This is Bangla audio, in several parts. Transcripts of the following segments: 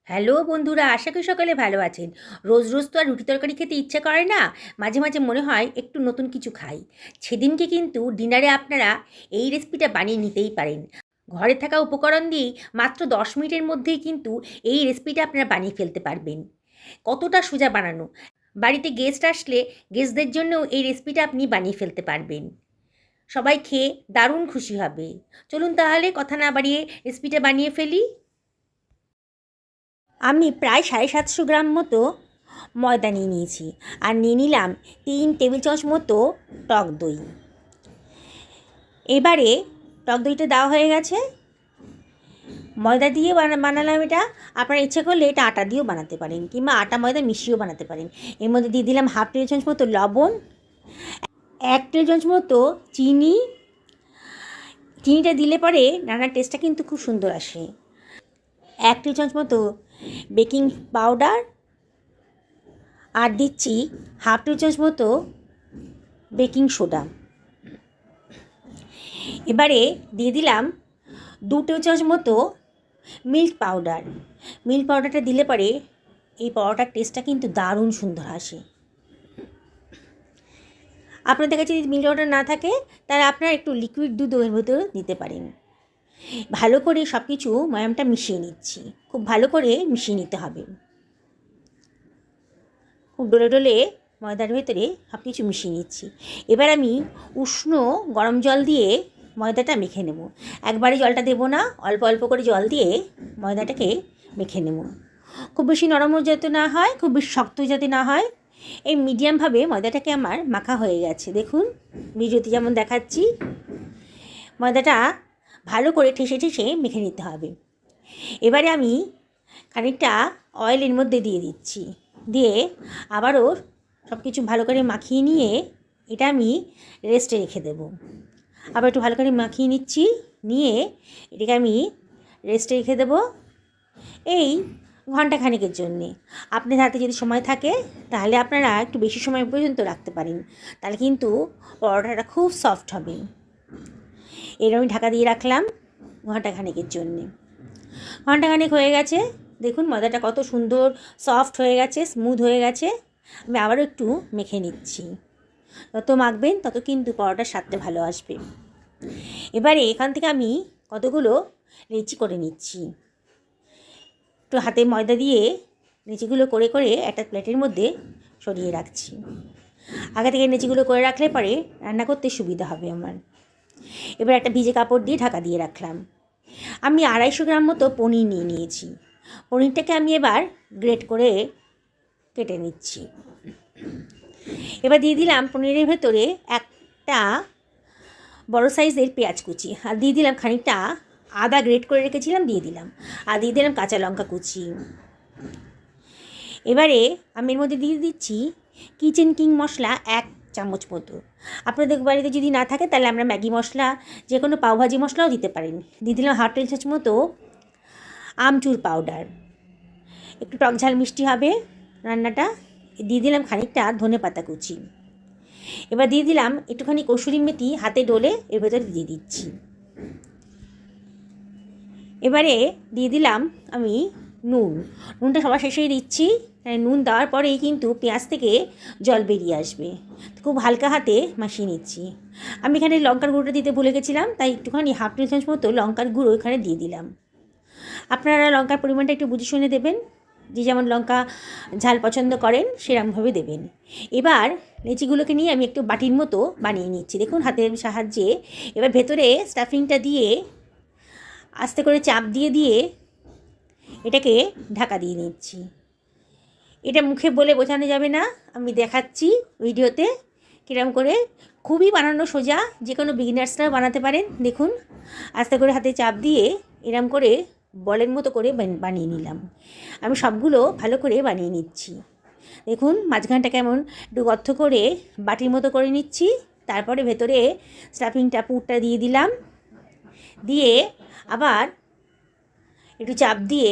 হ্যালো বন্ধুরা, আশা করি সকালে ভালো আছেন। রোজ রোজ তো আর রুটি তরকারি খেতে ইচ্ছে করে না। মাঝে মাঝে মনে হয় একটু নতুন কিছু খাই। সেদিনকে কিন্তু ডিনারে আপনারা এই রেসিপিটা বানিয়ে নিতেই পারেন। ঘরে থাকা উপকরণ দিয়েই মাত্র 10 মিনিটের মধ্যেই কিন্তু এই রেসিপিটা আপনারা বানিয়ে ফেলতে পারবেন। কতটা সোজা বানানো! বাড়িতে গেস্ট আসলে গেস্টদের জন্যও এই রেসিপিটা আপনি বানিয়ে ফেলতে পারবেন। সবাই খেয়ে দারুণ খুশি হবে। চলুন তাহলে কথা না বাড়িয়ে রেসিপিটা বানিয়ে ফেলি। আমি প্রায় 750 গ্রাম মতো ময়দা নিয়ে নিয়েছি, আর নিয়ে নিলাম 3 টেবিল চামচ মতো টক দই। এবারে টক দইটা দেওয়া হয়ে গেছে। ময়দা দিয়ে বানালাম এটা। আপনারা ইচ্ছে করলে এটা আটা দিয়েও বানাতে পারেন, কিংবা আটা ময়দা মিশিয়েও বানাতে পারেন। এর মধ্যে দিয়ে দিলাম 1/2 টেবিল চামচ মতো লবণ, 1 টেবিল চামচ মতো চিনি। চিনিটা দিলে পরে রান্নার টেস্টটা কিন্তু খুব সুন্দর আসে। 1 টেবিল চামচ মতো বেকিং পাউডার, আর দিচ্ছি 1/2 টেবিল চামচ মতো বেকিং সোডা। এবারে দিয়ে দিলাম 2 টেবিল চামচ মতো মিল্ক পাউডার। মিল্ক পাউডারটা দিলে পরে এই পরোটার টেস্টটা কিন্তু দারুণ সুন্দর আসে। আপনাদের কাছে যদি মিল্ক পাউডার না থাকে তাহলে আপনারা একটু লিকুইড দুধ এর ভেতরে দিতে পারেন। ভালো করে সব কিছু ময়ামটা মিশিয়ে নিচ্ছি। খুব ভালো করে মিশিয়ে নিতে হবে। খুব ডলে ডলে ময়দার ভেতরে সব কিছু মিশিয়ে নিচ্ছি। এবার আমি উষ্ণ গরম জল দিয়ে ময়দাটা মেখে নেব। একবারে জলটা দেবো না, অল্প অল্প করে জল দিয়ে ময়দাটাকে মেখে নেব। খুব বেশি নরমও যাতে না হয়, খুব বেশি শক্ত যাতে না হয়, এই মিডিয়ামভাবে ময়দাটাকে আমার মাখা হয়ে গেছে। দেখুন ভিডিওতে যেমন দেখাচ্ছি, ময়দাটা ভালো করে ঠেসে ঠেসে মেখে নিতে হবে। এবারে আমি খানিকটা অয়েলের মধ্যে দিয়ে দিচ্ছি, দিয়ে আবারও সব কিছু ভালো করে মাখিয়ে নিয়ে এটা আমি রেস্টে রেখে দেব। আবার একটু ভালো করে মাখিয়ে নিচ্ছি, নিয়ে এটাকে আমি রেস্টে রেখে দেব এই ঘন্টাখানেকের জন্যে। আপনার হাতে যদি সময় থাকে তাহলে আপনারা একটু বেশি সময় পর্যন্ত রাখতে পারেন, তাহলে কিন্তু পরোটাটা খুব সফট হবে। এর আমি ঢাকা দিয়ে রাখলাম ঘন্টাখানেকের জন্যে। ঘন্টাখানেক হয়ে গেছে। দেখুন ময়দাটা কত সুন্দর সফট হয়ে গেছে, স্মুথ হয়ে গেছে। আমি আবারও একটু মেখে নিচ্ছি। যত মাখবেন তত কিন্তু পরোটার স্বাদটা ভালো আসবে। এবারে এখান থেকে আমি কতগুলো লেচি করে নিচ্ছি। একটু হাতে ময়দা দিয়ে লেচিগুলো করে করে একটা প্লেটের মধ্যে সরিয়ে রাখছি। আগে থেকে লেচিগুলো করে রাখলে পরে রান্না করতে সুবিধা হবে আমার। এবার একটা ভিজে কাপড় দিয়ে ঢাকা দিয়ে রাখলাম। আমি 250 গ্রাম মতো পনির নিয়ে নিয়েছি। পনিরটাকে আমি এবার গ্রেট করে কেটে নিচ্ছি। এবার দিয়ে দিলাম পনিরের ভেতরে একটা বড় সাইজের পেঁয়াজ কুচি, আর দিয়ে দিলাম খানিকটা আদা গ্রেট করে রেখেছিলাম, দিয়ে দিলাম, আর দিয়ে দিলাম কাঁচা লঙ্কা কুচি। এবারে আমি এর মধ্যে দিয়ে দিচ্ছি কিচেন কিং মশলা 1 চামচ মতো। আপনাদের বাড়িতে যদি না থাকে তাহলে আমরা ম্যাগি মশলা, যে কোনো পাওভাজি মশলাও দিতে পারেন। দিয়ে দিলাম 1/2 টেবিল চামচ মতো আমচুর পাউডার, একটু টক ঝাল মিষ্টি হবে রান্নাটা। দিয়ে দিলাম খানিকটা ধনেপাতা কুচি। এবার দিয়ে দিলাম একটুখানি কসুরি মেথি হাতে ডলে এর ভেতরে দিয়ে দিচ্ছি। এবারে দিয়ে দিলাম আমি নুনটা সবার শেষেই দিচ্ছি। নুন দেওয়ার পরেই কিন্তু পেঁয়াজ থেকে জল বেরিয়ে আসবে। খুব হালকা হাতে মাখিয়ে নিচ্ছি। আমি এখানে লঙ্কার গুঁড়োটা দিতে ভুলে গেছিলাম, তাই একটুখানি 1/2 টেবিল চামচ মতো লঙ্কার গুঁড়ো এখানে দিয়ে দিলাম। আপনারা লঙ্কার পরিমাণটা একটু বুঝে শুনে দেবেন, যে যেমন লঙ্কা ঝাল পছন্দ করেন সেরকমভাবে দেবেন। এবার লেচিগুলোকে নিয়ে আমি একটু বাটির মতো বানিয়ে নিচ্ছি। দেখুন হাতের সাহায্যে এবার ভেতরে স্টাফিংটা দিয়ে আস্তে করে চাপ দিয়ে দিয়ে এটাকে ঢাকা দিয়ে নিচ্ছি। এটা মুখে বলে বোঝানো যাবে না, আমি দেখাচ্ছি ভিডিওতে কীরকম করে। খুবই বানানো সোজা, যে কোনো বিগিনার্সরাও বানাতে পারেন। দেখুন আস্তে করে হাতে চাপ দিয়ে এরম করে বলের মতো করে বানিয়ে নিলাম। আমি সবগুলো ভালো করে বানিয়ে নিচ্ছি। দেখুন মাঝখানটা কেমন একটু গর্ত করে বাটির মতো করে নিচ্ছি। তারপরে ভেতরে স্টাফিংটা পুরটা দিয়ে দিলাম, দিয়ে আবার একটু চাপ দিয়ে,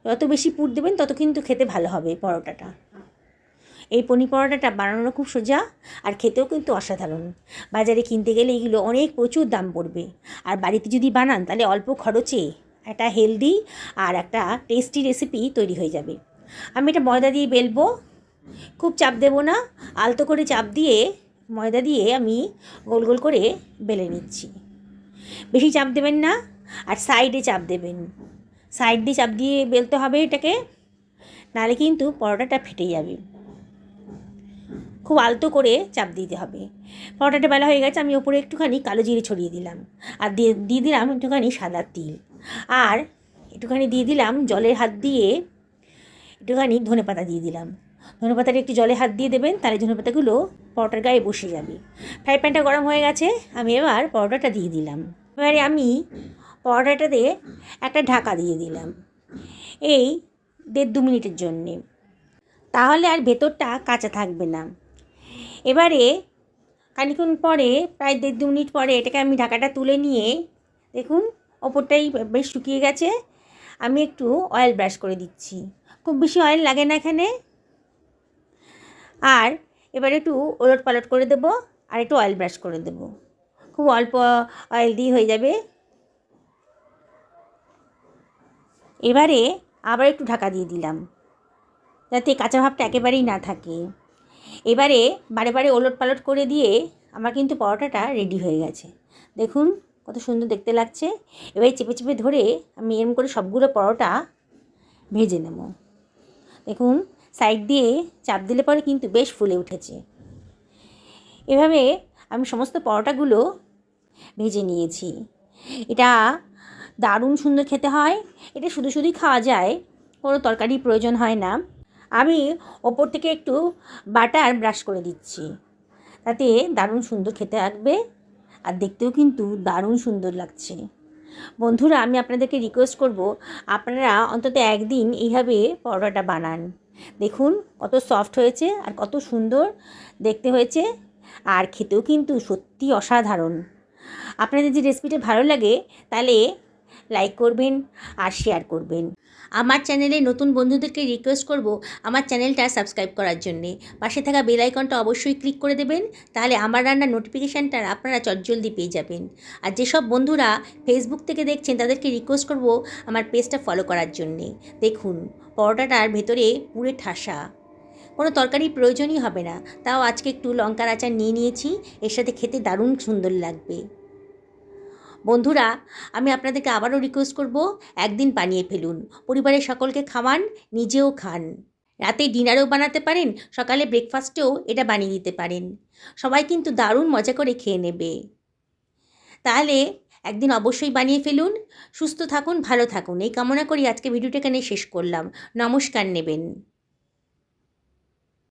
যত বেশি পুর দেবেন তত কিন্তু খেতে ভালো হবে পরোটাটা। এই পনির পরোটাটা বানানো খুব সোজা, আর খেতেও কিন্তু অসাধারণ। বাজারে কিনতে গেলে এগুলো অনেক প্রচুর দাম পড়বে, আর বাড়িতে যদি বানান তাহলে অল্প খরচে একটা হেলদি আর একটা টেস্টি রেসিপি তৈরি হয়ে যাবে। আমি এটা ময়দা দিয়ে বেলবো, খুব চাপ দেবো না, আলতো করে চাপ দিয়ে ময়দা দিয়ে আমি গোল গোল করে বেলে নিচ্ছি। বেশি চাপ দেবেন না, আর সাইডে চাপ দেবেন, সাইড দিয়ে চাপ দিয়ে বেলতে হবে এটাকে, নাহলে কিন্তু পরোটাটা ফেটে যাবে। খুব আলতো করে চাপ দিতে হবে। পরোটাটা বেলা হয়ে গেছে, আমি ওপরে একটুখানি কালো জিরে ছড়িয়ে দিলাম, আর দিয়ে দিলাম একটুখানি সাদা তিল, আর একটুখানি দিয়ে দিলাম জলের হাত দিয়ে একটুখানি ধনেপাতা দিয়ে দিলাম। ধনেপাতাটা একটু জলে হাত দিয়ে দেবেন, তাহলে ধনেপাতাগুলো পরোটার গায়ে বসে যাবে। ফ্রাই প্যানটা গরম হয়ে গেছে, আমি এবার পরোটাটা দিয়ে দিলাম। এবারে আমি পরোটাটাতে একটা ঢাকা দিয়ে দিলাম এই 1.5-2 মিনিটের জন্যে, তাহলে আর ভেতরটা কাঁচা থাকবে না। এবারে খানিকক্ষণ পরে, প্রায় 1.5-2 মিনিট পরে এটাকে আমি ঢাকাটা তুলে নিয়ে, দেখুন ওপরটাই বেশ শুকিয়ে গেছে। আমি একটু অয়েল ব্রাশ করে দিচ্ছি, খুব বেশি অয়েল লাগে না এখানে। আর এবার একটু ওলট পালট করে দেবো, আর একটু অয়েল ব্রাশ করে দেবো, খুব অল্প অয়েল দিয়ে হয়ে যাবে। এবারে আবার একটু ঢাকা দিয়ে দিলাম, যাতে কাঁচা ভাবটা একেবারেই না থাকে। এবারে বারে বারে ওলট পালট করে দিয়ে আমার কিন্তু পরোটাটা রেডি হয়ে গেছে। দেখুন কত সুন্দর দেখতে লাগছে। এবারে চেপে চেপে ধরে আমি এরম করে সবগুলো পরোটা ভেজে নেব। দেখুন সাইড দিয়ে চাপ দিলে পরে কিন্তু বেশ ফুলে উঠেছে। এভাবে আমি সমস্ত পরোটাগুলো ভেজে নিয়েছি। এটা দারুণ সুন্দর খেতে হয়। এটা শুধু শুধুই খাওয়া যায়, কোনো তরকারির প্রয়োজন হয় না। আমি ওপর থেকে একটু বাটার ব্রাশ করে দিচ্ছি, তাতে দারুণ সুন্দর খেতে লাগবে, আর দেখতেও কিন্তু দারুণ সুন্দর লাগছে। বন্ধুরা, আমি আপনাদেরকে রিকোয়েস্ট করব, আপনারা অন্তত একদিন এইভাবে পরোটাটা বানান। দেখুন কত সফট হয়েছে আর কত সুন্দর দেখতে হয়েছে, আর খেতেও কিন্তু সত্যি অসাধারণ। আপনাদের যদি রেসিপিটা ভালো লাগে তাহলে লাইক করবেন আর শেয়ার করবেন। আমার চ্যানেলে নতুন বন্ধুদেরকে রিকোয়েস্ট করব আমার চ্যানেলটা সাবস্ক্রাইব করার জন্যে। পাশে থাকা বেল আইকনটা অবশ্যই ক্লিক করে দেবেন, তাহলে আমার রান্নার নোটিফিকেশানটা আপনারা চটজলদি পেয়ে যাবেন। আর যেসব বন্ধুরা ফেসবুক থেকে দেখছেন তাদেরকে রিকোয়েস্ট করব আমার পেজটা ফলো করার জন্যে। দেখুন পরোটাটার ভেতরে পুরে ঠাসা, কোনো তরকারির প্রয়োজনই হবে না। তাও আজকে একটু লঙ্কার আচার নিয়ে নিয়েছি, এর সাথে খেতে দারুণ সুন্দর লাগবে। বন্ধুরা, আমি আপনাদেরকে আবারও রিকোয়েস্ট করব, একদিন বানিয়ে ফেলুন, পরিবারের সকলকে খাওয়ান, নিজেও খান। রাতে ডিনারেও বানাতে পারেন, সকালে ব্রেকফাস্টেও এটা বানিয়ে দিতে পারেন। সবাই কিন্তু দারুণ মজা করে খেয়ে নেবে। তাহলে একদিন অবশ্যই বানিয়ে ফেলুন। সুস্থ থাকুন, ভালো থাকুন, এই কামনা করি আজকে ভিডিওটা এখানে শেষ করলাম। নমস্কার নেবেন।